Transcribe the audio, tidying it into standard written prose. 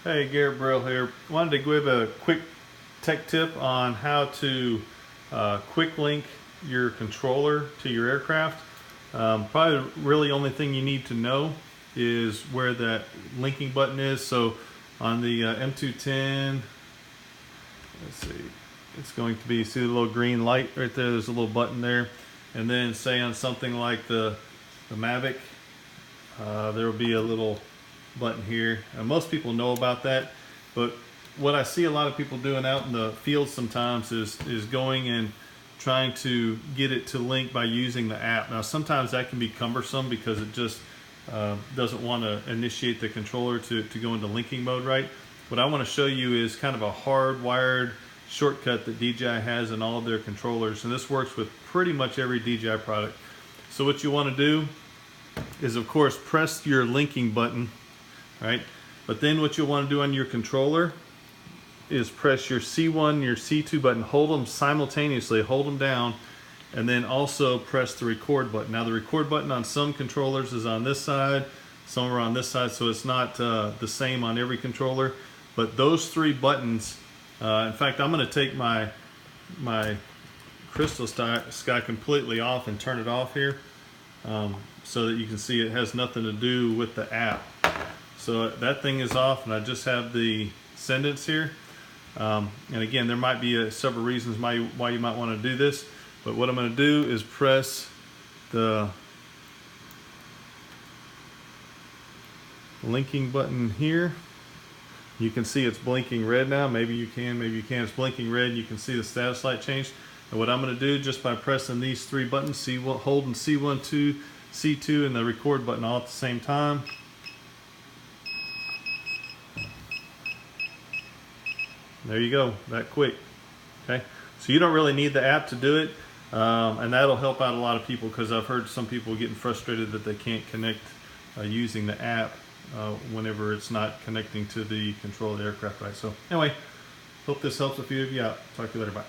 Hey, Garrett Burrell here. Wanted to give a quick tech tip on how to quick link your controller to your aircraft. Probably really only thing you need to know is where that linking button is. So on the M210, let's see, it's going to be, see the little green light right there, there's a little button there. And then say on something like the Mavic, there will be a little button here. Most people know about that, but what I see a lot of people doing out in the field sometimes is going and trying to get it to link by using the app. Now sometimes that can be cumbersome because it just doesn't want to initiate the controller to go into linking mode right. What I want to show you is kind of a hardwired shortcut that DJI has in all of their controllers, and this works with pretty much every DJI product. So what you want to do is, of course, press your linking button, right? But then what you'll want to do on your controller is press your C1, your C2 button, hold them simultaneously, hold them down, and then also press the record button. Now the record button on some controllers is on this side, some are on this side, so it's not the same on every controller. But those three buttons, in fact, I'm going to take my Crystal Sky completely off and turn it off here, so that you can see it has nothing to do with the app. So that thing is off, and I just have the Ascendance here. And again, there might be several reasons why you might want to do this, but what I'm going to do is press the linking button here. You can see it's blinking red now. Maybe you can, maybe you can't. It's blinking red. You can see the status light change. And what I'm going to do, just by pressing these three buttons, C1, holding C1, 2, C2, and the record button all at the same time. There you go, that quick. Okay, so you don't really need the app to do it, and that'll help out a lot of people, because I've heard some people getting frustrated that they can't connect using the app whenever it's not connecting to the control of the aircraft, right? So anyway, hope this helps a few of you out. Talk to you later, bye.